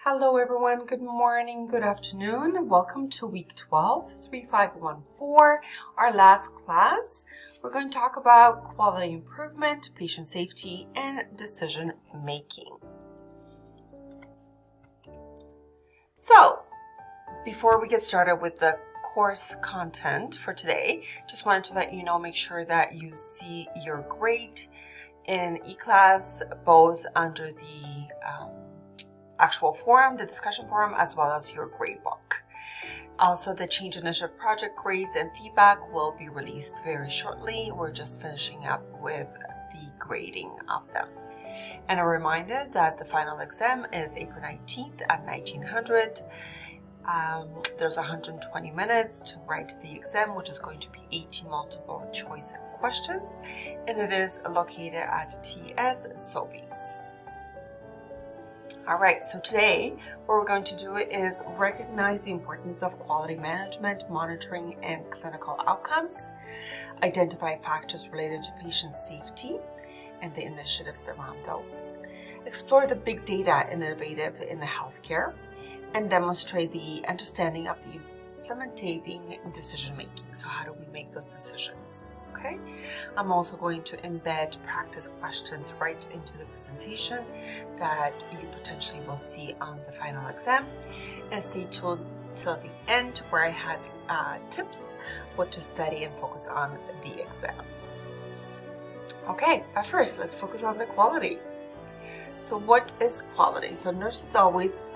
Hello everyone, good morning, good afternoon. Welcome to week 12, 3514, our last class. We're going to talk about quality improvement, patient safety, and decision making. So, before we get started with the course content for today, just wanted to let you know, make sure that you see your grade in eClass, both under the actual forum, the discussion forum, as well as your grade book. Also, the Change Initiative project grades and feedback will be released very shortly. We're just finishing up with the grading of them. And a reminder that the final exam is April 19th at 1900. There's 120 minutes to write the exam, which is going to be 80 multiple choice questions, and it is located at TS Sobeys. Alright, so today what we're going to do is recognize the importance of quality management, monitoring, and clinical outcomes, identify factors related to patient safety and the initiatives around those, explore the big data innovative in the healthcare, and demonstrate the understanding of the implementing decision making. So how do we make those decisions? Okay. I'm also going to embed practice questions right into the presentation that you potentially will see on the final exam. And stay tuned till the end where I have tips what to study and focus on the exam. Okay, but first let's focus on the quality. So what is quality? So nurses always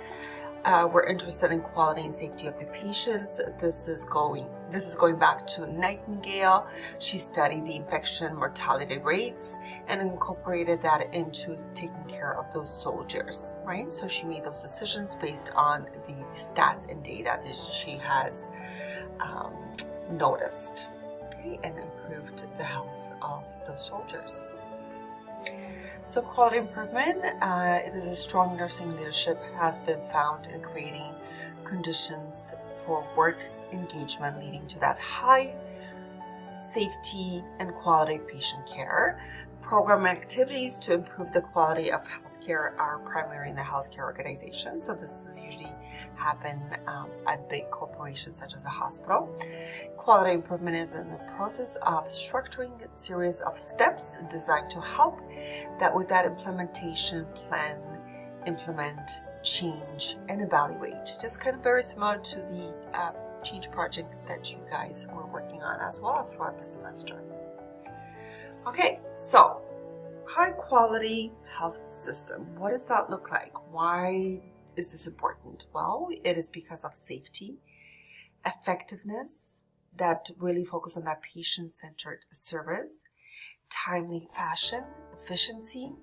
we're interested in quality and safety of the patients. This is going back to Nightingale. She studied the infection mortality rates and incorporated that into taking care of those soldiers, right? So she made those decisions based on the stats and data that she has noticed, okay, and improved the health of those soldiers. So quality improvement, it is a strong nursing leadership has been found in creating conditions for work engagement leading to that high safety and quality patient care. Program activities to improve the quality of healthcare are primary in the healthcare organization. So this is usually happen at big corporations such as a hospital. Quality improvement is in the process of structuring a series of steps designed to help that with that implementation plan, implement, change, and evaluate. Just kind of very similar to the change project that you guys were working on as well throughout the semester. Okay, so high quality health system. What does that look like? Why is this important? Well, it is because of safety, effectiveness, that really focus on that patient-centered service, timely fashion, efficiency,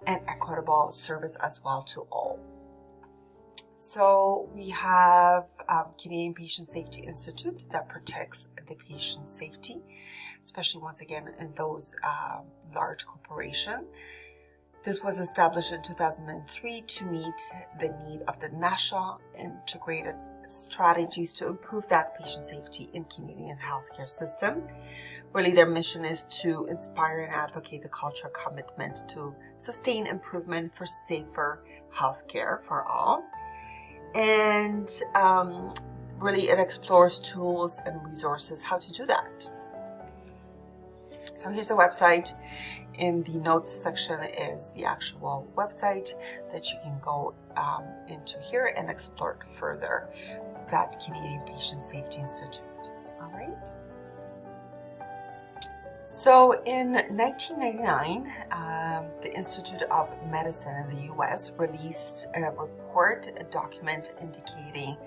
and equitable service as well to all. So we have Canadian Patient Safety Institute that protects the patient safety, especially once again in those large corporations. This was established in 2003 to meet the need of the national integrated strategies to improve that patient safety in Canadian healthcare system. Really, their mission is to inspire and advocate the culture commitment to sustain improvement for safer healthcare for all. And really, it explores tools and resources how to do that. So here's a website. In the notes section is the actual website that you can go into here and explore it further, that Canadian Patient Safety Institute. All right. So in 1999, the Institute of Medicine in the U.S. released a report, a document indicating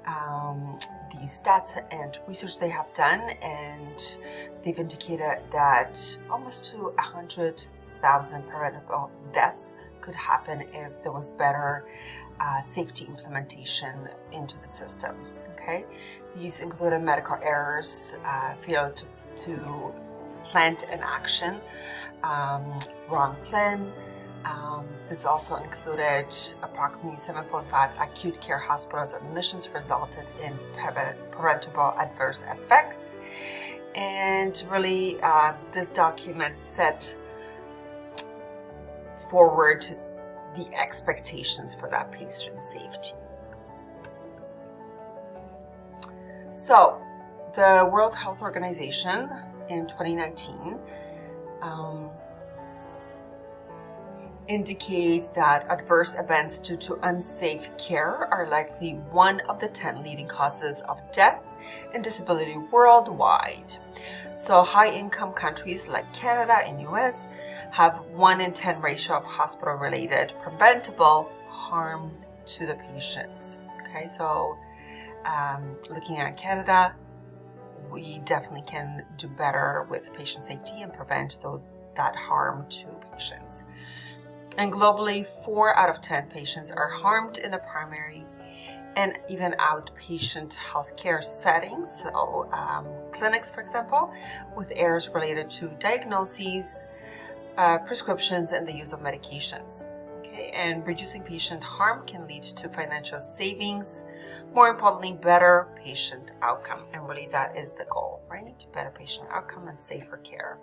the stats and research they have done, and they've indicated that almost to 100,000 preventable deaths could happen if there was better safety implementation into the system. Okay, these included medical errors, failure to plan an action, wrong plan. This also included approximately 7.5 acute care hospitals admissions resulted in preventable adverse effects. And really, this document set forward the expectations for that patient safety. So, the World Health Organization in 2019 indicates that adverse events due to unsafe care are likely one of the 10 leading causes of death and disability worldwide. So high-income countries like Canada and US have 1 in 10 ratio of hospital-related preventable harm to the patients. Okay, so looking at Canada, we definitely can do better with patient safety and prevent that harm to patients. And globally, 4 out of 10 patients are harmed in the primary and even outpatient healthcare settings. So clinics, for example, with errors related to diagnoses, prescriptions, and the use of medications. Okay, and reducing patient harm can lead to financial savings. More importantly, better patient outcome. And really that is the goal, right? Better patient outcome and safer care.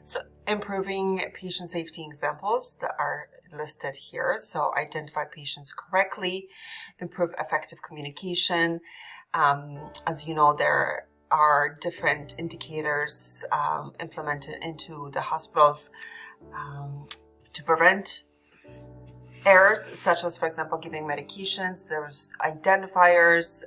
So improving patient safety examples that are listed here. So identify patients correctly, improve effective communication. As you know, there are different indicators implemented into the hospitals to prevent errors, such as, for example, giving medications. There's identifiers.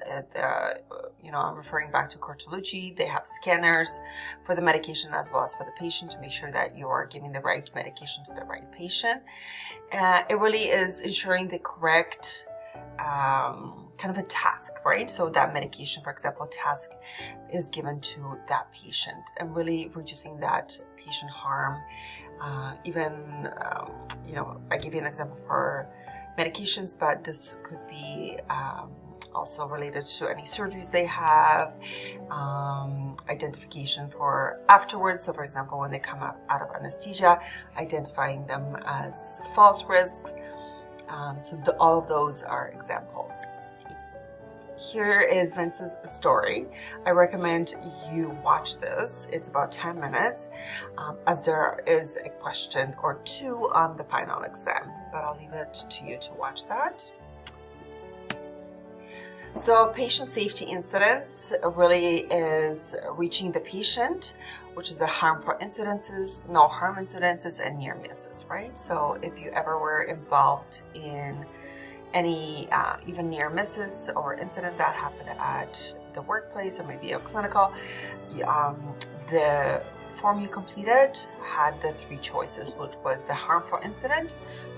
I'm referring back to Cortolucci. They have scanners for the medication as well as for the patient to make sure that you are giving the right medication to the right patient. It really is ensuring the correct kind of a task, right? So that medication, for example, task is given to that patient and really reducing that patient harm. I give you an example for medications, but this could be also related to any surgeries they have, identification for afterwards. So for example, when they come out of anesthesia, identifying them as false risks. All of those are examples. Here is Vince's story. I recommend you watch this. It's about 10 minutes, as there is a question or two on the final exam, but I'll leave it to you to watch that. So patient safety incidents really is reaching the patient, which is the harmful incidences, no harm incidences, and near misses, right? So if you ever were involved in any even near misses or incident that happened at the workplace or maybe a clinical, the form you completed had the 3 choices, which was the harmful incident,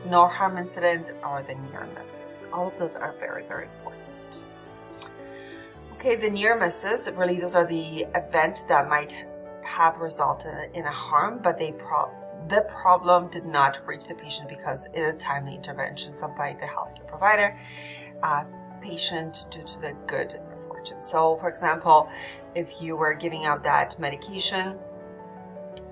no harm incident, or the near misses. All of those are very, very important. Okay, the near misses, really those are the events that might have resulted in a harm, but the problem did not reach the patient because of a timely intervention by the healthcare provider, patient due to the good fortune. So for example, if you were giving out that medication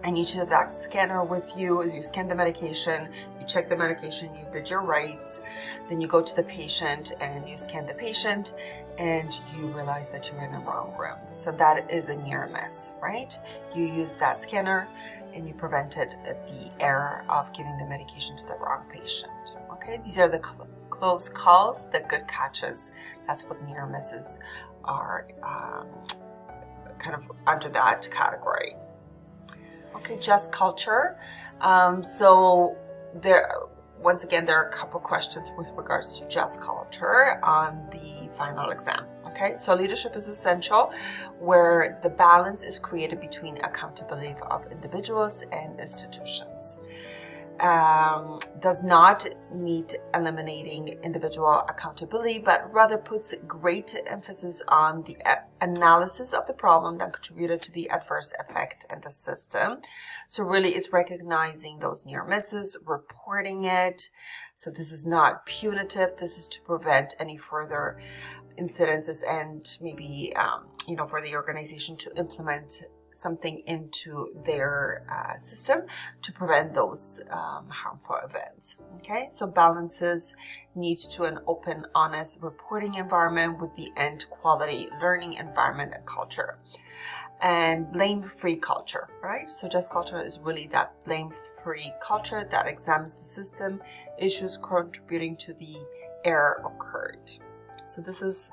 and you took that scanner with you, you scanned the medication, you checked the medication, you did your rights, then you go to the patient and you scan the patient and you realize that you're in the wrong room. So that is a near miss, right? You use that scanner and you prevented the error of giving the medication to the wrong patient. Okay, these are the close calls, the good catches. That's what near misses are kind of under that category. Okay, just culture. Once again, there are a couple questions with regards to just culture on the final exam. Okay, so leadership is essential, where the balance is created between accountability of individuals and institutions. Does not meet eliminating individual accountability, but rather puts great emphasis on the analysis of the problem that contributed to the adverse effect in the system. So really it's recognizing those near misses, reporting it. So this is not punitive. This is to prevent any further incidences and maybe, for the organization to implement something into their system to prevent those harmful events. Okay, so balances needs to an open, honest reporting environment with the end quality learning environment and culture. and blame-free culture, right? So just culture is really that blame-free culture that examines the system, issues contributing to the error occurred. So this is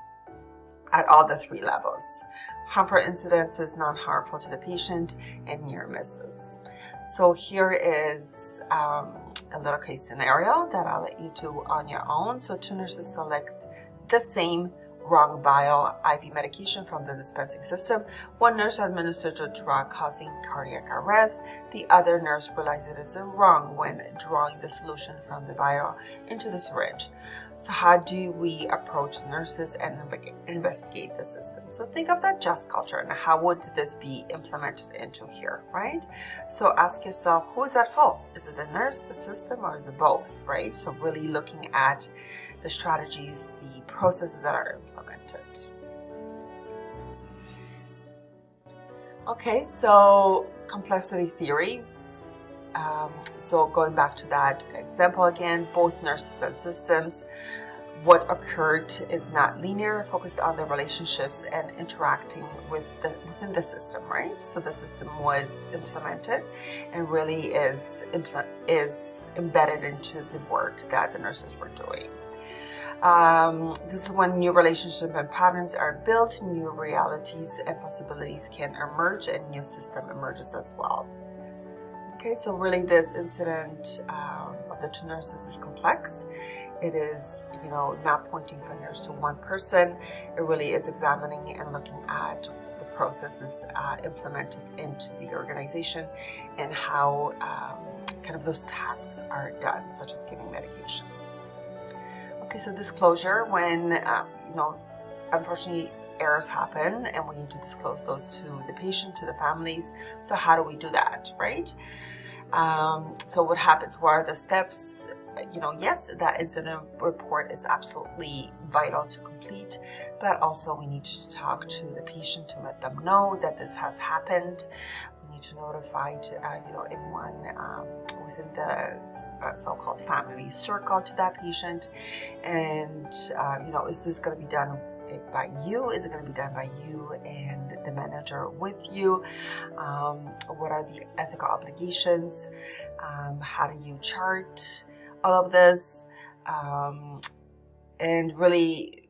at all the 3 levels. Harmful incidences, non-harmful to the patient, and near misses. So here is a little case scenario that I'll let you do on your own. So 2 nurses select the same wrong vial IV medication from the dispensing system. One nurse administered a drug causing cardiac arrest. The other nurse realized it is wrong when drawing the solution from the vial into the syringe. So how do we approach nurses and investigate the system? So think of that just culture and how would this be implemented into here, right? So ask yourself, who is at fault? Is it the nurse, the system, or is it both, right? So really looking at the strategies, the processes that are implemented. Okay, so complexity theory. So going back to that example again, both nurses and systems, what occurred is not linear, focused on the relationships and interacting within the system, right? So the system was implemented and really is embedded into the work that the nurses were doing. This is when new relationships and patterns are built, new realities and possibilities can emerge, and new system emerges as well. Okay, so really this incident of the 2 nurses is complex. It is, not pointing fingers to one person. It really is examining and looking at the processes implemented into the organization and how kind of those tasks are done, such as giving medication. Okay, so disclosure, when, unfortunately, errors happen and we need to disclose those to the patient, to the families. So how do we do that, right? So what happens? What are the steps? Yes, that incident report is absolutely vital to complete, but also we need to talk to the patient to let them know that this has happened. We need to notify, anyone within the so-called family circle to that patient. And, is this going to be done by you? Is it going to be done by you and the manager with you? What are the ethical obligations? How do you chart all of this? And really,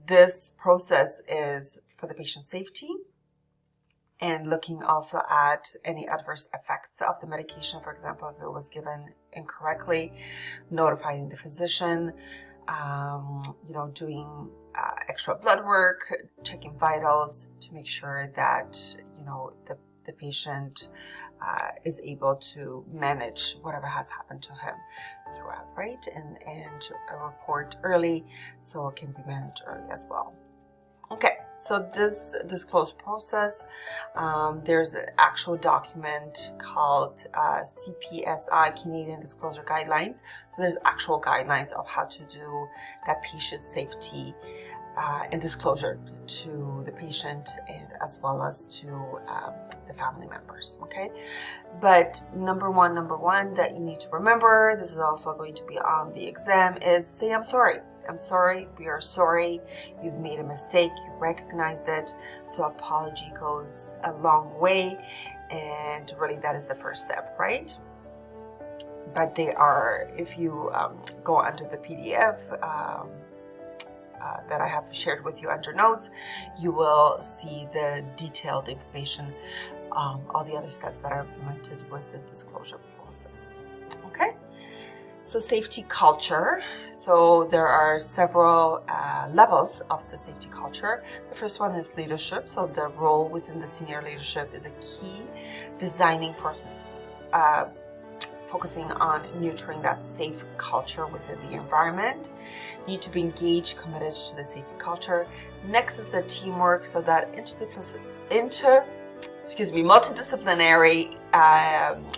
this process is for the patient's safety and looking also at any adverse effects of the medication. For example, if it was given incorrectly, notifying the physician, doing extra blood work, checking vitals to make sure that, the patient is able to manage whatever has happened to him throughout, right? And report early so it can be managed early as well. Okay, so this disclosed process, there's an actual document called CPSI, Canadian Disclosure Guidelines. So there's actual guidelines of how to do that patient safety and disclosure to the patient and as well as to the family members, okay? But number one that you need to remember, this is also going to be on the exam, is say, I'm sorry. I'm sorry, we are sorry, you've made a mistake, you recognized it, so apology goes a long way, and really that is the first step, right? But they are, if you go under the PDF that I have shared with you under notes, you will see the detailed information, all the other steps that are implemented with the disclosure process, okay? So safety culture. So there are several levels of the safety culture. The first one is leadership. So the role within the senior leadership is a key, designing for focusing on nurturing that safe culture within the environment. You need to be engaged, committed to the safety culture. Next is the teamwork. So that multidisciplinary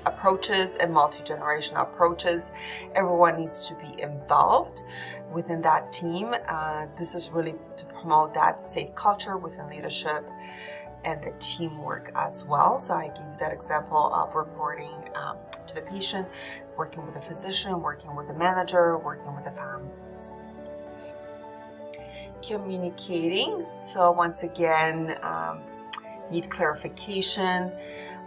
approaches and multi-generational approaches. Everyone needs to be involved within that team. This is really to promote that safe culture within leadership and the teamwork as well. So I gave that example of reporting to the patient, working with the physician, working with the manager, working with the families. Communicating. So once again, need clarification.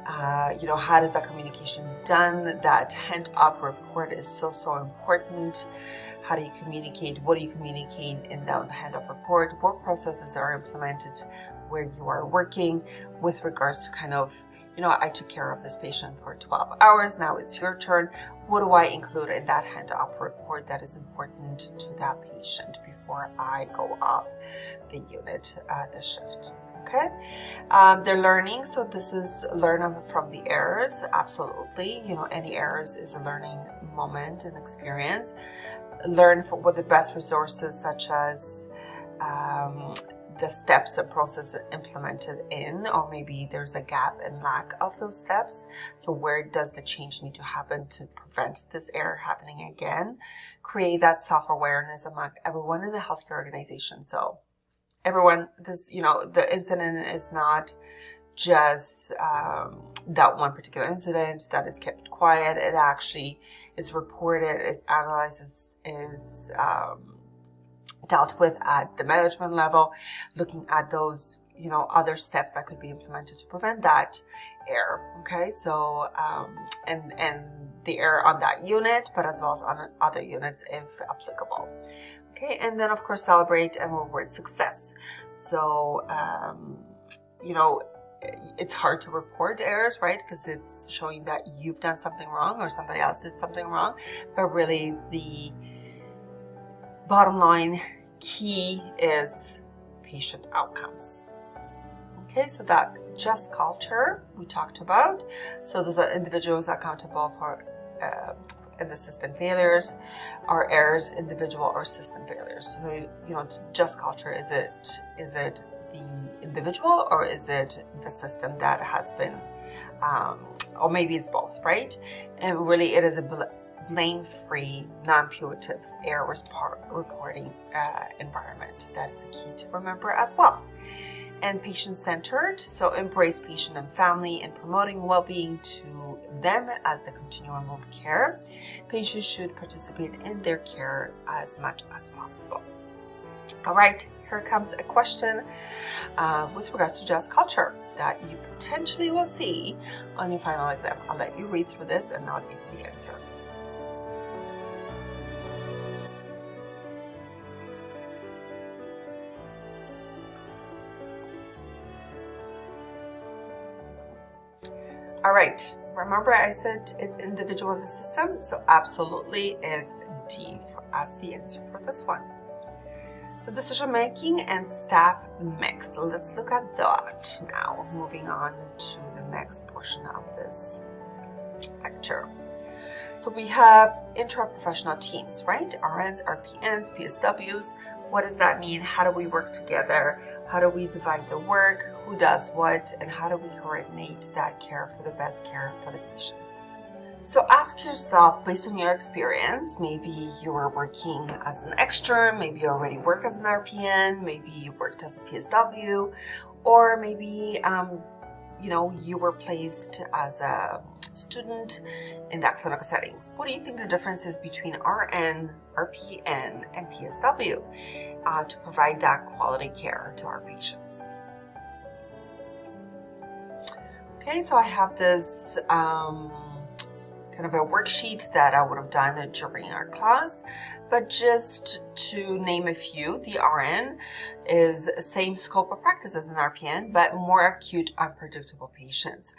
How does that communication done? That handoff report is so important. How do you communicate? What do you communicate in that handoff report? What processes are implemented where you are working with regards to kind of, I took care of this patient for 12 hours. Now it's your turn. What do I include in that handoff report that is important to that patient before I go off the unit, the shift? Okay, they're learning, so this is learn from the errors. Absolutely, any errors is a learning moment and experience. Learn from what the best resources, such as the steps and process implemented in, or maybe there's a gap and lack of those steps. So where does the change need to happen to prevent this error happening again? Create that self-awareness among everyone in the healthcare organization. So everyone, the incident is not just that one particular incident that is kept quiet. It actually is reported, is analyzed, is dealt with at the management level, looking at those, other steps that could be implemented to prevent that error. Okay, so and the error on that unit, but as well as on other units if applicable. Okay, and then of course celebrate and reward success. So it's hard to report errors, right? Because it's showing that you've done something wrong or somebody else did something wrong. But really the bottom line key is patient outcomes. Okay, so that just culture we talked about. So those are individuals accountable for in the system failures, or errors, individual or system failures. So just culture, is it the individual or is it the system that has been, or maybe it's both, right? And really it is a blame-free, non-punitive error reporting environment. That's the key to remember as well. And patient-centered, so embrace patient and family and promoting well-being to them as the continuum of care. Patients should participate in their care as much as possible. All right, here comes a question with regards to just culture that you potentially will see on your final exam. I'll let you read through this and I'll give you the answer. All right, remember I said it's individual in the system, so absolutely it's D as the answer for this one. So decision making and staff mix. So let's look at that now, moving on to the next portion of this lecture. So we have intra-professional teams, right? RNs, RPNs, PSWs. What does that mean? How do we work together? How do we divide the work? Who does what? And how do we coordinate that care for the best care for the patients? So ask yourself, based on your experience, maybe you were working as an extern, maybe you already work as an RPN, maybe you worked as a PSW, or maybe, you were placed as a student in that clinical setting. What do you think the difference is between RN, RPN, and PSW to provide that quality care to our patients? Okay, so I have this kind of a worksheet that I would have done during our class, but just to name a few, the RN is the same scope of practice as an RPN, but more acute, unpredictable patients.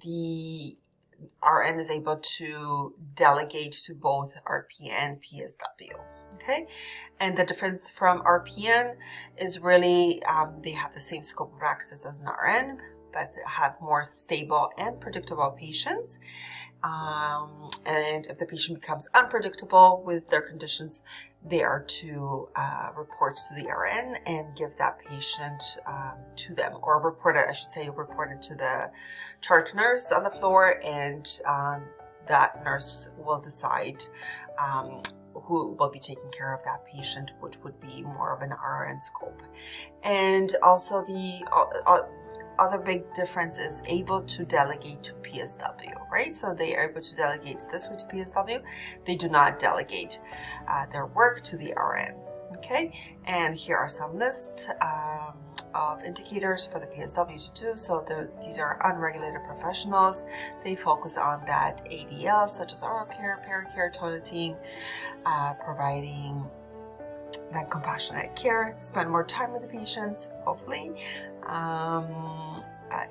The RN is able to delegate to both RP and PSW. Okay, and the difference from RPN is really they have the same scope of practice as an RN, but have more stable and predictable patients. And if the patient becomes unpredictable with their conditions, they are to report to the RN and give that patient to them, or report it to the charge nurse on the floor, and that nurse will decide who will be taking care of that patient, which would be more of an RN scope. And also the other big difference is able to delegate to PSW, right? So they are able to delegate this way to PSW. They do not delegate their work to the RN. Okay, and here are some lists of indicators for the PSW to do. So these are unregulated professionals. They focus on that ADL, such as oral care, pericare, toileting, providing that compassionate care, spend more time with the patients, hopefully.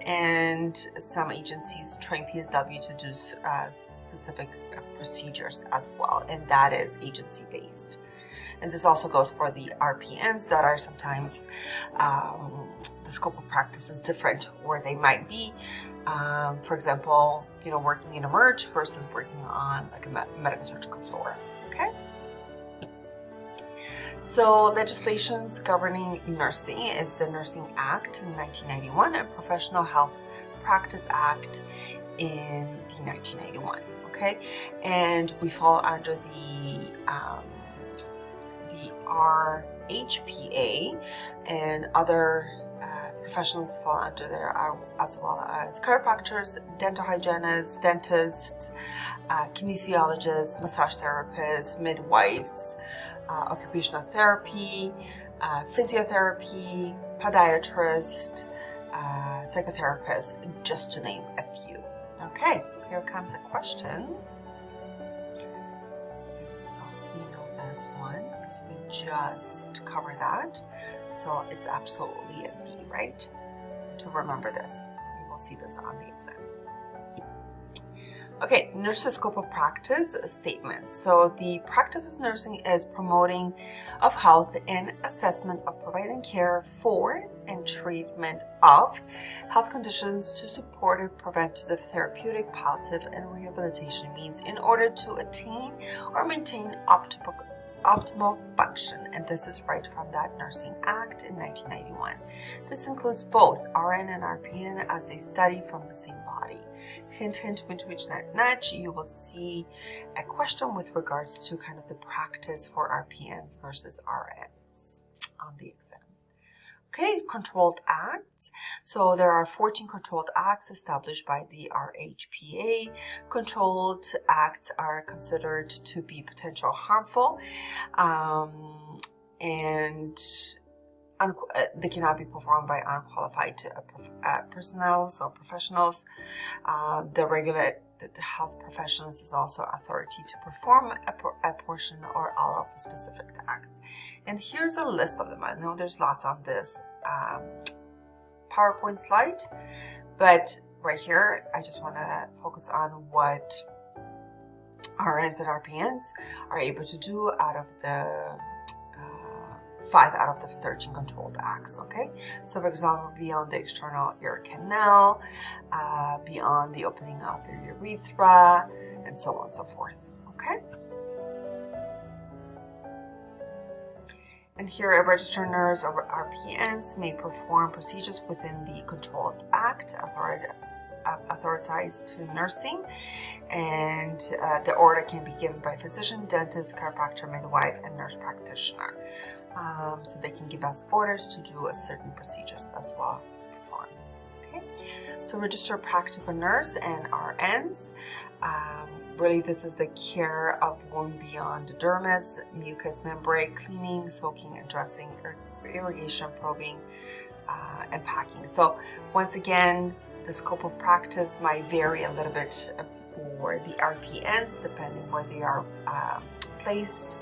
And some agencies train PSW to do specific procedures as well, and that is agency-based. And this also goes for the RPNs that are sometimes the scope of practice is different where they might be. For example, working in a merge versus working on like a medical surgical floor. Okay. So legislations governing nursing is the Nursing Act in 1991 and Professional Health Practice Act in 1991. Okay, and we fall under the RHPA, and other professionals fall under there as well as chiropractors, dental hygienists, dentists, kinesiologists, massage therapists, midwives, occupational therapy, physiotherapy, podiatrist, psychotherapist, just to name a few. Okay, here comes a question. So you know this one because we just covered that. So it's absolutely a B, right? To remember this. You will see this on the exam. Okay, nurse's scope of practice statements. So the practice of nursing is promoting of health and assessment of providing care for and treatment of health conditions to support a preventative, therapeutic, palliative, and rehabilitation means in order to attain or maintain optimal function, and this is right from that Nursing Act in 1991. This includes both RN and RPN as they study from the same body. Hint, hint, wink, wink, nudge, you will see a question with regards to kind of the practice for RPNs versus RNs on the exam. Okay, controlled acts. So there are 14 controlled acts established by the RHPA. Controlled acts are considered to be potential harmful, and they cannot be performed by unqualified personnel or professionals. The regulated health professionals is also authority to perform a portion or all of the specific acts. And here's a list of them. I know there's lots on this PowerPoint slide, but right here, I just want to focus on what RNs and RPNs are able to do out of the 5 out of the 13 controlled acts, okay? So for example, beyond the external ear canal, beyond the opening of the urethra, and so on and so forth, okay? And here, a registered nurse or RPNs may perform procedures within the controlled act, authorized to nursing, and the order can be given by physician, dentist, chiropractor, midwife, and nurse practitioner. So they can give us orders to do a certain procedures as well. Okay, so registered practical nurse and RNs. Really, this is the care of wound beyond the dermis, mucous membrane, cleaning, soaking, and dressing, irrigation, probing, and packing. So once again, the scope of practice might vary a little bit for the RPNs depending where they are placed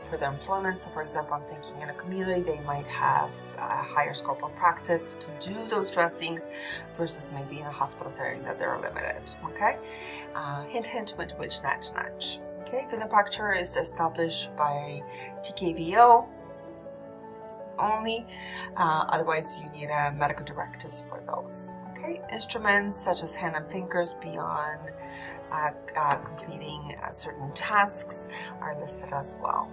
for their employment. So for example, I'm thinking in a community, they might have a higher scope of practice to do those dressings versus maybe in a hospital setting that they're limited, okay? Hint, hint, wink, wink, nudge, nudge. Okay, venipuncture is established by TKVO only, otherwise you need medical directives for those. Okay, instruments such as hand and fingers beyond completing certain tasks are listed as well.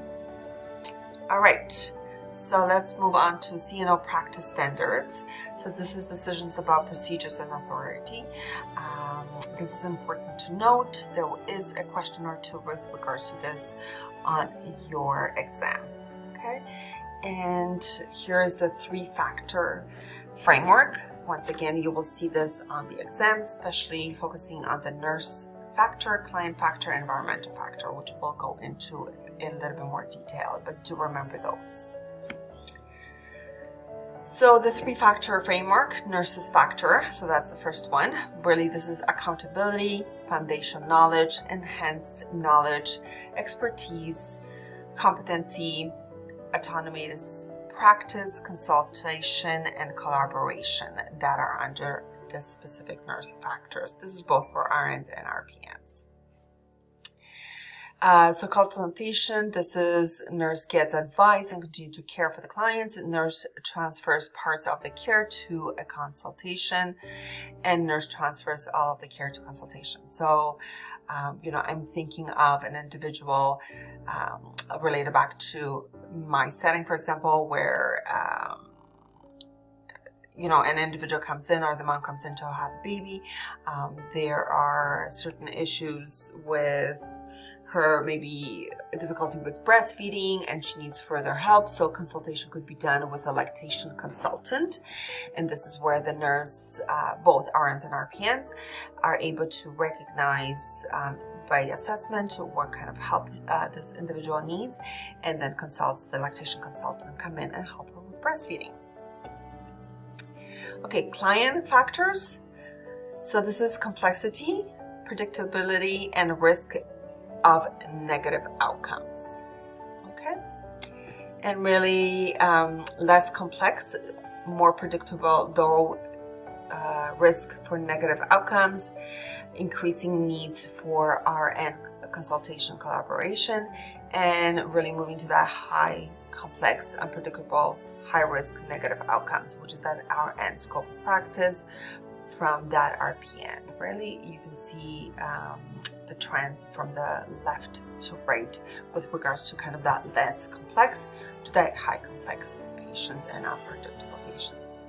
All right, so let's move on to CNO practice standards. So this is decisions about procedures and authority. This is important to note. There is a question or two with regards to this on your exam. Okay, and here is the 3-factor framework. Once again, you will see this on the exam, especially focusing on the nurse factor, client factor, environmental factor, which we'll go into in a little bit more detail, but do remember those. So the 3-factor framework, NURS's factor, so that's the first one. Really, this is accountability, foundation knowledge, enhanced knowledge, expertise, competency, autonomous practice, consultation, and collaboration that are under the specific NURS factors. This is both for RNs and RPNs. So consultation, this is nurse gets advice and continue to care for the clients. Nurse transfers parts of the care to a consultation, and nurse transfers all of the care to consultation. So, I'm thinking of an individual related back to my setting, for example, where an individual comes in or the mom comes in to have a baby. There are certain issues with her, maybe a difficulty with breastfeeding, and she needs further help. So consultation could be done with a lactation consultant. And this is where the nurse, both RNs and RPNs, are able to recognize by assessment what kind of help this individual needs, and then consults the lactation consultant, come in and help her with breastfeeding. Okay, client factors. So this is complexity, predictability, and risk of negative outcomes. Okay, and really less complex, more predictable, low risk for negative outcomes, increasing needs for RN consultation collaboration, and really moving to that high complex, unpredictable, high risk negative outcomes, which is that RN scope of practice from that RPN. Really, you can see the trends from the left to right with regards to kind of that less complex to that high complex patients and unpredictable patients.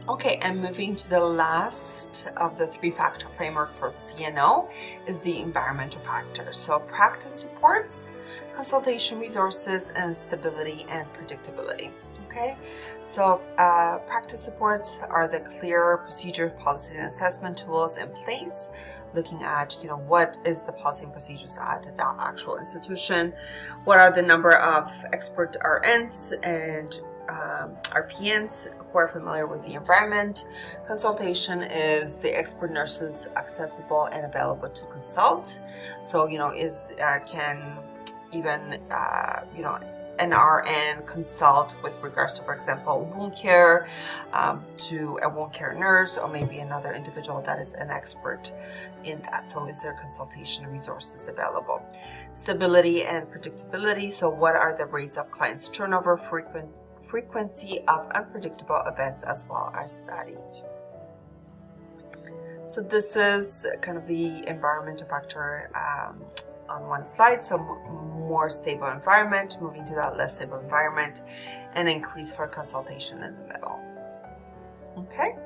Okay, and moving to the last of the 3-factor framework for CNO is the environmental factors. So practice supports, consultation resources, and stability and predictability. Okay, so practice supports are the clear procedure, policy, and assessment tools in place, looking at, what is the policy and procedures at that actual institution, what are the number of expert RNs and RPNs who are familiar with the environment. Consultation is the expert nurses accessible and available to consult. So, can even, an RN consult with regards to, for example, wound care to a wound care nurse, or maybe another individual that is an expert in that. So is there consultation resources available? Stability and predictability. So what are the rates of clients turnover, frequency of unpredictable events, as well as studied? So this is kind of the environmental factor on one slide. So more stable environment, moving to that less stable environment, and increase for consultation in the middle. Okay,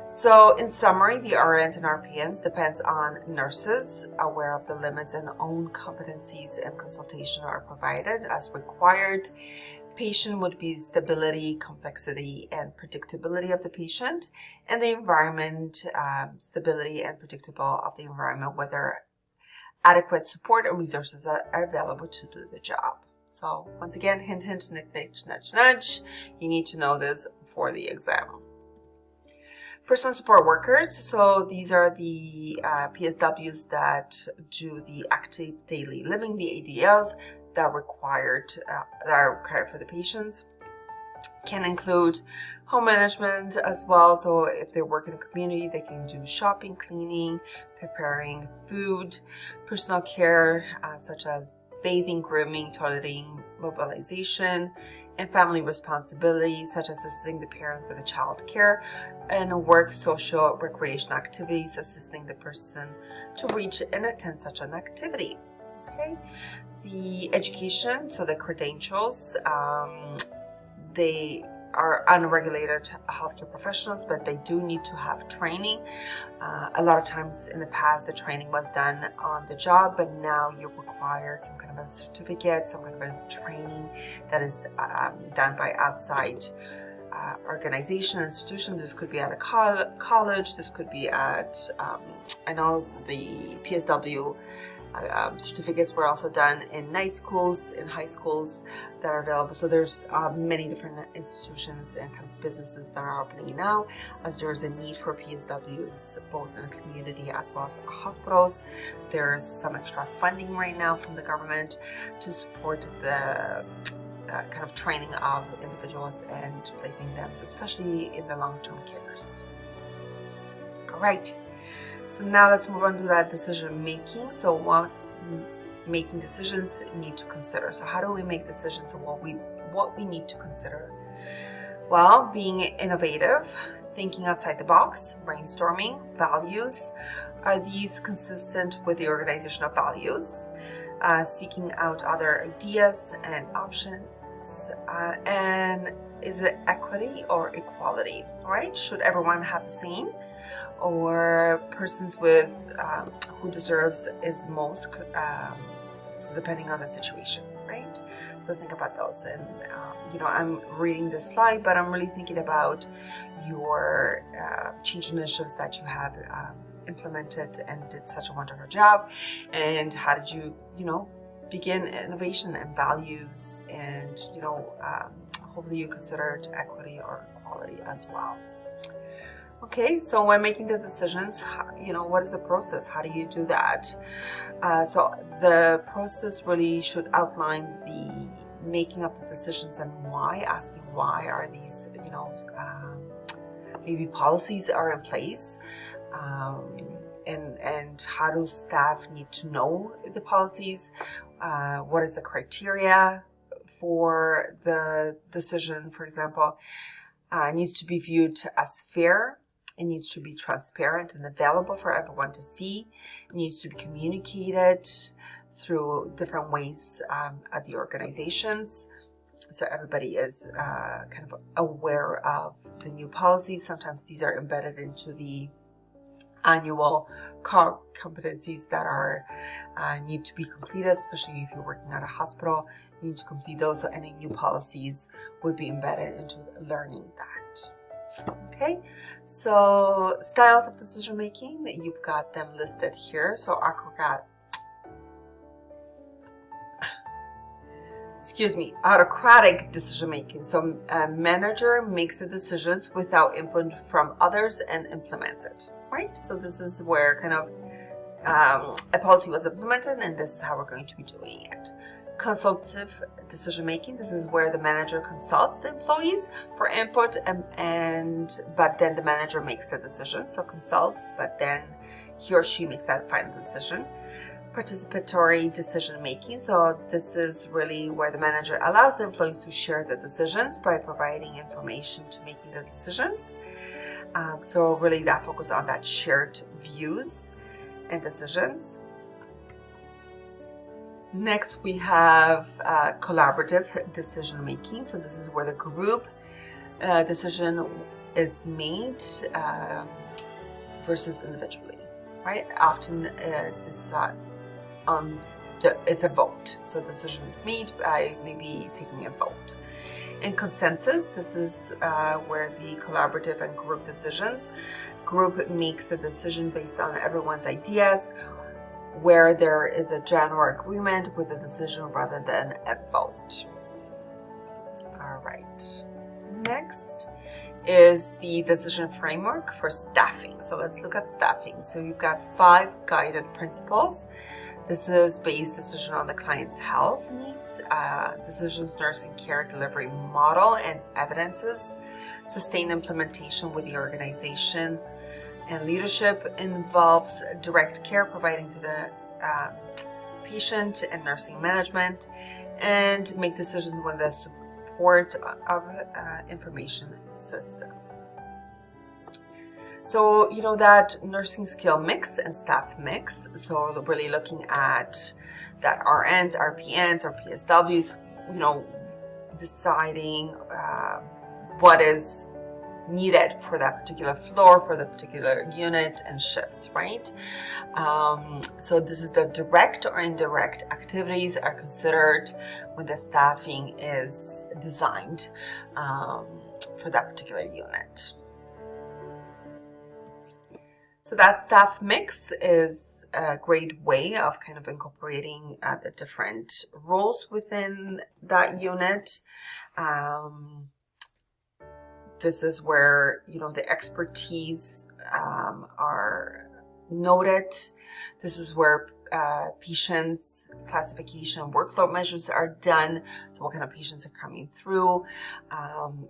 so in summary, the RNs and RPNs depends on nurses aware of the limits and own competencies, and consultation are provided as required. Patient would be stability, complexity, and predictability of the patient, and the environment, stability and predictable of the environment, whether adequate support and resources are available to do the job. So once again, hint, hint, nudge, nudge, nudge. You need to know this for the exam. Personal support workers. So these are the PSWs that do the active daily living, the ADLs that are required for the patients. Can include home management as well. So if they work in a community, they can do shopping, cleaning, preparing food, personal care such as bathing, grooming, toileting, mobilization, and family responsibilities such as assisting the parent with the child care, and work, social, recreational activities, assisting the person to reach and attend such an activity. Okay, the education, so the credentials, they are unregulated healthcare professionals, but they do need to have training. A lot of times in the past, the training was done on the job, but now you're required some kind of a certificate, some kind of a training that is done by outside organization, institutions. This could be at a college, this could be at, I know the PSW certificates were also done in night schools, in high schools that are available. So there's many different institutions and kind of businesses that are opening now, as there's a need for PSWs both in the community as well as hospitals. There's some extra funding right now from the government to support the kind of training of individuals and placing them, so especially in the long-term cares. All right. So now let's move on to that decision making. So what making decisions need to consider. So how do we make decisions and what we need to consider? Well, being innovative, thinking outside the box, brainstorming, values. Are these consistent with the organizational values? Seeking out other ideas and options. And is it equity or equality? All right? Should everyone have the same? Or persons with who deserves is most, so depending on the situation, right? So think about those. And I'm reading this slide, but I'm really thinking about your change initiatives that you have implemented and did such a wonderful job. And how did you begin innovation and values, and hopefully you considered equity or equality as well. Okay, so when making the decisions, what is the process? How do you do that? So the process really should outline the making of the decisions and why, asking why are these, maybe policies are in place, and how do staff need to know the policies? What is the criteria for the decision, for example? It needs to be viewed as fair. It needs to be transparent and available for everyone to see. It needs to be communicated through different ways at the organizations, so everybody is kind of aware of the new policies. Sometimes these are embedded into the annual competencies that are need to be completed, especially if you're working at a hospital. You need to complete those, so any new policies would be embedded into learning that. Okay, so styles of decision making, you've got them listed here. So autocratic decision making. So a manager makes the decisions without input from others and implements it, right? So this is where kind of a policy was implemented, and this is how we're going to be doing it. Consultative decision making. This is where the manager consults the employees for input, but then the manager makes the decision. So consults, but then he or she makes that final decision. Participatory decision making. So this is really where the manager allows the employees to share the decisions by providing information to making the decisions. So really that focus on that shared views and decisions. Next, we have collaborative decision making. So this is where the group decision is made versus individually, right? Often it's a vote. So decision is made by maybe taking a vote. In consensus, this is where the collaborative and group decisions. Group makes a decision based on everyone's ideas, where there is a general agreement with a decision rather than a vote. All right. Next is the decision framework for staffing. So let's look at staffing. So you've got 5 guided principles. This is based decision on the client's health needs, decisions, nursing care delivery model and evidences, sustained implementation with the organization, and leadership involves direct care providing to the patient and nursing management, and make decisions with the support of information system. So, that nursing skill mix and staff mix. So really looking at that RNs, RPNs, or PSWs, deciding what is needed for that particular floor, for the particular unit and shifts, right? So this is the direct or indirect activities are considered when the staffing is designed for that particular unit. So that staff mix is a great way of kind of incorporating the different roles within that unit. This is where, the expertise are noted. This is where patients classification workload measures are done. So what kind of patients are coming through.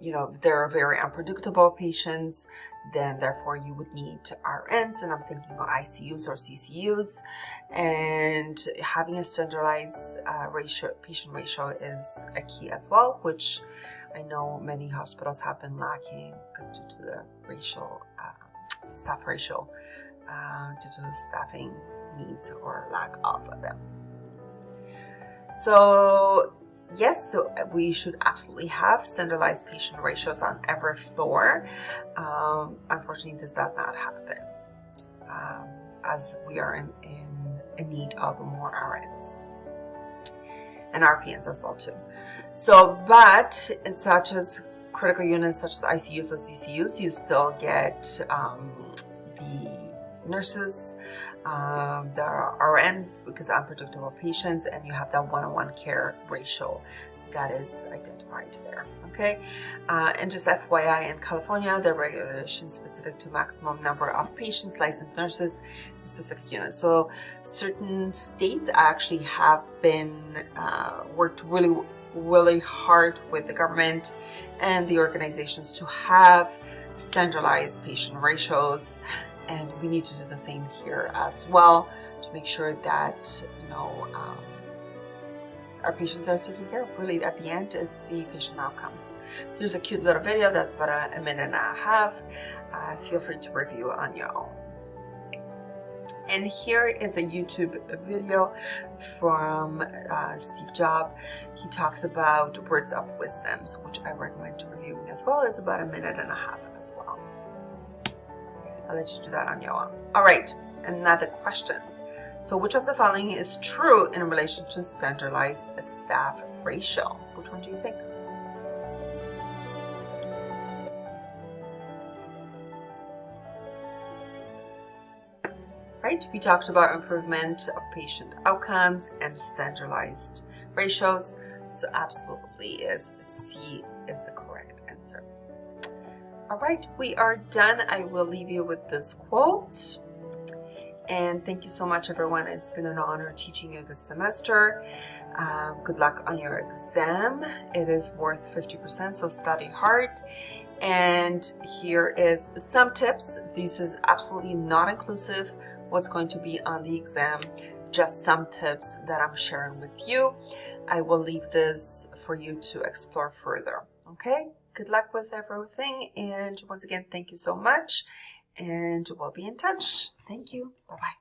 If they're very unpredictable patients, then therefore you would need RNs, and I'm thinking of ICUs or CCUs. And having a standardized patient ratio is a key as well, which I know many hospitals have been lacking because due to the staff ratio, due to staffing needs or lack of them. So yes, we should absolutely have standardized patient ratios on every floor. Unfortunately, this does not happen as we are in need of more RNs and RPNs as well too. So, but in such as critical units such as ICUs or CCUs, you still get the nurses, the RN, because unpredictable patients, and you have that one-on-one care ratio that is identified there. Okay, and just FYI, in California, the regulation specific to maximum number of patients, licensed nurses in specific units. So certain states actually have been worked really hard with the government and the organizations to have standardized patient ratios. And we need to do the same here as well to make sure that, our patients are taken care of. Really, at the end is the patient outcomes. Here's a cute little video that's about a minute and a half. Feel free to review on your own. And here is a YouTube video from Steve Jobs. He talks about words of wisdom, which I recommend reviewing as well. It's about a minute and a half as well. I'll let you do that on your own. All right, another question. So which of the following is true in relation to standardized staff ratio? Which one do you think? Right, we talked about improvement of patient outcomes and standardized ratios. So absolutely is C is the correct answer. All right, we are done. I will leave you with this quote. And thank you so much, everyone. It's been an honor teaching you this semester. Good luck on your exam. It is worth 50%, so study hard. And here is some tips. This is absolutely not inclusive what's going to be on the exam, just some tips that I'm sharing with you. I will leave this for you to explore further. Okay? Good luck with everything. And once again, thank you so much. And we'll be in touch. Thank you. Bye-bye.